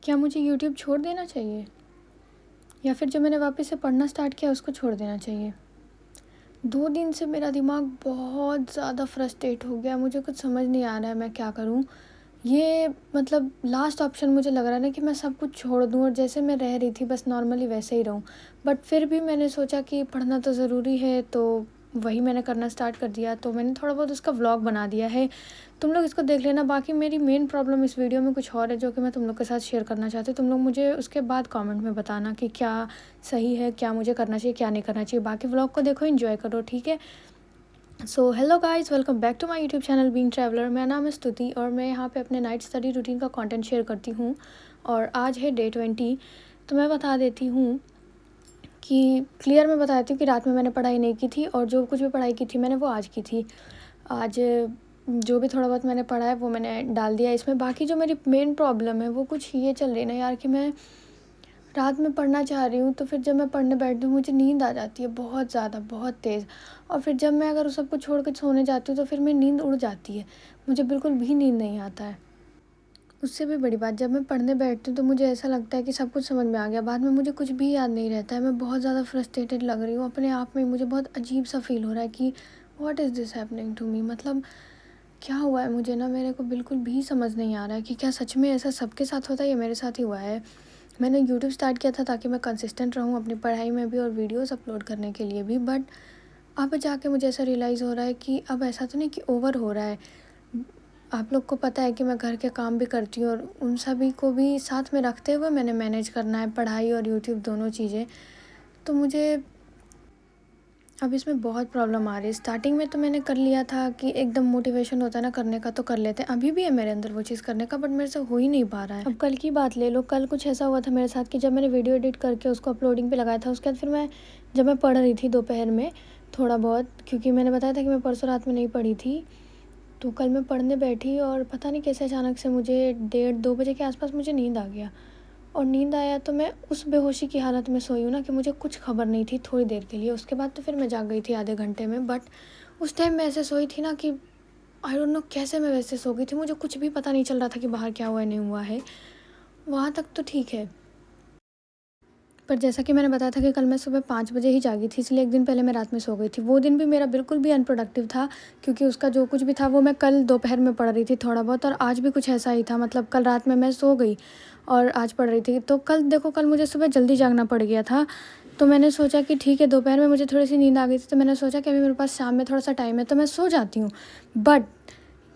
क्या मुझे यूट्यूब छोड़ देना चाहिए या फिर जो मैंने वापस से पढ़ना स्टार्ट किया उसको छोड़ देना चाहिए? 2 दिन से मेरा दिमाग बहुत ज़्यादा फ्रस्ट्रेट हो गया, मुझे कुछ समझ नहीं आ रहा है मैं क्या करूँ? ये मतलब लास्ट ऑप्शन मुझे लग रहा है ना कि मैं सब कुछ छोड़ दूँ और जैसे मैं रह रही थी बस नॉर्मली वैसे ही रहूँ। बट फिर भी मैंने सोचा कि पढ़ना तो ज़रूरी है, तो वही मैंने करना स्टार्ट कर दिया। तो मैंने थोड़ा बहुत उसका व्लॉग बना दिया है, तुम लोग इसको देख लेना। बाकी मेरी मेन प्रॉब्लम इस वीडियो में कुछ और है जो कि मैं तुम लोग के साथ शेयर करना चाहती हूँ। तुम लोग मुझे उसके बाद कमेंट में बताना कि क्या सही है, क्या मुझे करना चाहिए, क्या नहीं करना चाहिए। बाकी व्लॉग को देखो, एंजॉय करो, ठीक है। So hello guys, welcome back to my YouTube channel being traveller. मेरा नाम है स्तुति और मैं यहाँ पे अपने नाइट स्टडी रूटीन का कंटेंट शेयर करती हूँ। और आज है डे 20। तो मैं बता देती हूँ कि क्लियर मैं बता देती हूँ कि रात में मैंने पढ़ाई नहीं की थी और जो कुछ भी पढ़ाई की थी मैंने वो आज की थी। आज जो भी थोड़ा बहुत मैंने पढ़ा है वो मैंने डाल दिया इसमें। बाकी जो मेरी मेन प्रॉब्लम है वो कुछ ये चल रही है ना यार कि मैं रात में पढ़ना चाह रही हूँ, तो फिर जब मैं पढ़ने बैठती हूँ मुझे नींद आ जाती है बहुत ज़्यादा, बहुत तेज़। और फिर जब मैं अगर उस सब कुछ छोड़ के सोने जाती हूँ तो फिर मेरी नींद उड़ जाती है, मुझे बिल्कुल भी नींद नहीं आता है। उससे भी बड़ी बात, जब मैं पढ़ने बैठती हूँ तो मुझे ऐसा लगता है कि सब कुछ समझ में आ गया, बाद में मुझे कुछ भी याद नहीं रहता है। मैं बहुत ज़्यादा फ्रस्ट्रेटेड लग रही हूँ अपने आप में, मुझे बहुत अजीब सा फील हो रहा है कि what is this happening to me. मतलब क्या हुआ है मुझे ना, मेरे को बिल्कुल भी समझ नहीं आ रहा है कि क्या सच में ऐसा सबके साथ होता है या मेरे साथ ही हुआ है। मैंने यूट्यूब स्टार्ट किया था ताकि मैं कंसिस्टेंट रहूँ अपनी पढ़ाई में भी और वीडियोस अपलोड करने के लिए भी, बट अब जाके मुझे ऐसा रियलाइज़ हो रहा है कि अब ऐसा तो नहीं कि ओवर हो रहा है। आप लोग को पता है कि मैं घर के काम भी करती हूँ और उन सभी को भी साथ में रखते हुए मैंने मैनेज करना है, पढ़ाई और यूट्यूब दोनों चीज़ें। तो मुझे अब इसमें बहुत प्रॉब्लम आ रही है। स्टार्टिंग में तो मैंने कर लिया था कि एकदम मोटिवेशन होता है ना करने का तो कर लेते हैं, अभी भी है मेरे अंदर वो चीज़ करने का, बट मेरे से हो ही नहीं पा रहा है। अब कल की बात ले लो, कल कुछ ऐसा हुआ था मेरे साथ कि जब मैंने वीडियो एडिट करके उसको अपलोडिंग पे लगाया था, उसके बाद फिर जब मैं पढ़ रही थी दोपहर में थोड़ा बहुत, क्योंकि मैंने बताया था कि मैं परसों रात में नहीं पढ़ी थी, तो कल मैं पढ़ने बैठी और पता नहीं कैसे अचानक से मुझे 1:30-2 बजे के आसपास मुझे नींद आ गया। और नींद आया तो मैं उस बेहोशी की हालत में सोई हूँ ना कि मुझे कुछ खबर नहीं थी थोड़ी देर के लिए। उसके बाद तो फिर मैं जाग गई थी आधे घंटे में, बट उस टाइम मैं ऐसे सोई थी ना कि आई डोंट नो कैसे मैं वैसे सो गई थी। मुझे कुछ भी पता नहीं चल रहा था कि बाहर क्या हुआ है नहीं हुआ है। वहाँ तक तो ठीक है, पर जैसा कि मैंने बताया था कि कल मैं सुबह 5 बजे ही जागी थी, इसलिए एक दिन पहले मैं रात में सो गई थी। वो दिन भी मेरा बिल्कुल भी अनप्रोडक्टिव था, क्योंकि उसका जो कुछ भी था वो मैं कल दोपहर में पढ़ रही थी थोड़ा बहुत, और आज भी कुछ ऐसा ही था। मतलब कल रात में मैं सो गई और आज पढ़ रही थी। तो कल देखो, कल मुझे सुबह जल्दी जागना पड़ गया था। तो मैंने सोचा कि ठीक है, दोपहर में मुझे थोड़ी सी नींद आ गई थी, तो मैंने सोचा कि अभी मेरे पास शाम में थोड़ा सा टाइम है तो मैं सो जाती हूँ। बट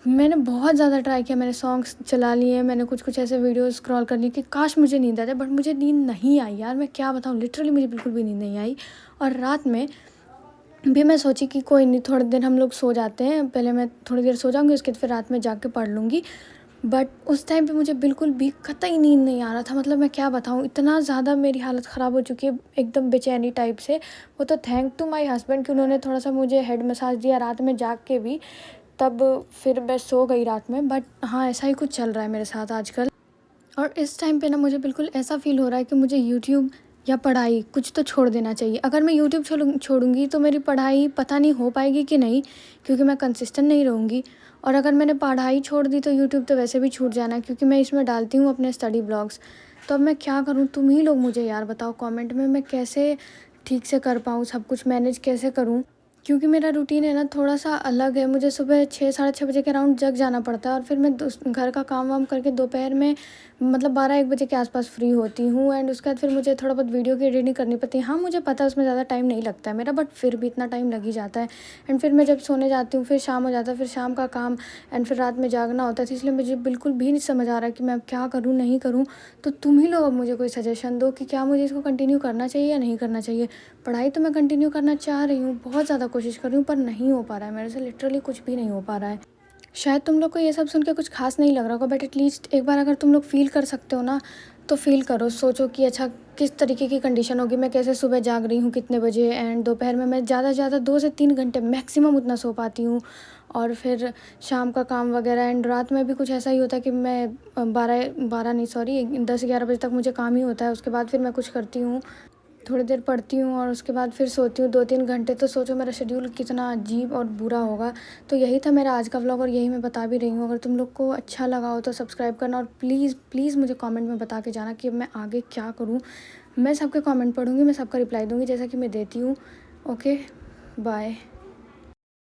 मैंने बहुत ज़्यादा ट्राई किया, मैंने सॉन्ग्स चला लिए, मैंने कुछ ऐसे वीडियोस स्क्रॉल कर ली कि काश मुझे नींद आ जाए, बट मुझे नींद नहीं आई यार। मैं क्या बताऊँ, लिटरली मुझे बिल्कुल भी नींद नहीं आई। और रात में भी मैं सोची कि कोई नहीं, थोड़ी देर हम लोग सो जाते हैं, पहले मैं थोड़ी देर सो जाऊँगी, उसके बाद फिर रात में जाग के पढ़ लूँगी। बट उस टाइम पे मुझे बिल्कुल भी कतई नींद नहीं आ रहा था। मतलब मैं क्या बताऊँ, इतना ज़्यादा मेरी हालत ख़राब हो चुकी है, एकदम बेचैनी टाइप से। वो तो थैंक टू माय हस्बैंड कि उन्होंने थोड़ा सा मुझे हेड मसाज दिया रात में जाग के भी, तब फिर मैं सो गई रात में। बट हाँ, ऐसा ही कुछ चल रहा है मेरे साथ आजकल। और इस टाइम पे ना मुझे बिल्कुल ऐसा फ़ील हो रहा है कि मुझे यूट्यूब या पढ़ाई कुछ तो छोड़ देना चाहिए। अगर मैं यूट्यूब छोड़ूंगी तो मेरी पढ़ाई पता नहीं हो पाएगी कि नहीं, क्योंकि मैं कंसिस्टेंट नहीं रहूँगी। और अगर मैंने पढ़ाई छोड़ दी तो यूट्यूब तो वैसे भी छूट जाना है, क्योंकि मैं इसमें डालती हूँ अपने स्टडी ब्लॉग्स। तो अब मैं क्या करूँ, तुम ही लोग मुझे यार बताओ कमेंट में, मैं कैसे ठीक से कर पाऊँ, सब कुछ मैनेज कैसे करूँ। क्योंकि मेरा रूटीन है ना थोड़ा सा अलग है, मुझे सुबह 6-6:30 बजे के अराउंड जग जाना पड़ता है और फिर मैं घर का काम वाम करके दोपहर में मतलब 12-1 बजे के आसपास फ्री होती हूँ। एंड उसके बाद फिर मुझे थोड़ा बहुत वीडियो की एडिटिंग करनी पड़ती है। हाँ, मुझे पता है उसमें ज़्यादा टाइम नहीं लगता है मेरा, बट फिर भी इतना टाइम लग ही जाता है। एंड फिर मैं जब सोने जाती हूँ फिर शाम हो जाता है, फिर शाम का काम, एंड फिर रात में जागना होता है। तो इसलिए मुझे बिल्कुल भी नहीं समझ आ रहा है कि मैं अब क्या करूँ, नहीं करूँ। तो तुम ही लोग अब मुझे कोई सजेशन दो कि क्या मुझे इसको कंटिन्यू करना चाहिए या नहीं करना चाहिए। पढ़ाई तो मैं कंटिन्यू करना चाह रही हूँ, बहुत ज़्यादा कोशिश कर रही हूँ, पर नहीं हो पा रहा है मेरे से, लिटरली कुछ भी नहीं हो पा रहा है। शायद तुम लोग को ये सब सुन के कुछ खास नहीं लग रहा होगा, बट एटलीस्ट एक बार अगर तुम लोग फ़ील कर सकते हो ना तो फ़ील करो। सोचो कि अच्छा किस तरीके की कंडीशन होगी, मैं कैसे सुबह जाग रही हूँ, कितने बजे, एंड दोपहर में मैं ज़्यादा से ज़्यादा 2 से 3 घंटे मैक्सिमम उतना सो पाती हूँ। और फिर शाम का काम वगैरह, एंड रात में भी कुछ ऐसा ही होता है कि मैं 12 12 नहीं सॉरी 10-11 बजे तक मुझे काम ही होता है, उसके बाद फिर मैं कुछ करती हूँ। थोड़ी देर पढ़ती हूँ और उसके बाद फिर सोती हूँ 2-3 घंटे। तो सोचो मेरा शेड्यूल कितना अजीब और बुरा होगा। तो यही था मेरा आज का व्लॉग और यही मैं बता भी रही हूँ। अगर तुम लोग को अच्छा लगा हो तो सब्सक्राइब करना और प्लीज़ प्लीज़ मुझे कमेंट में बता के जाना कि अब मैं आगे क्या करूँ। मैं सबके कमेंट पढ़ूँगी, मैं सबका रिप्लाई दूँगी जैसा कि मैं देती हूँ। Okay, bye.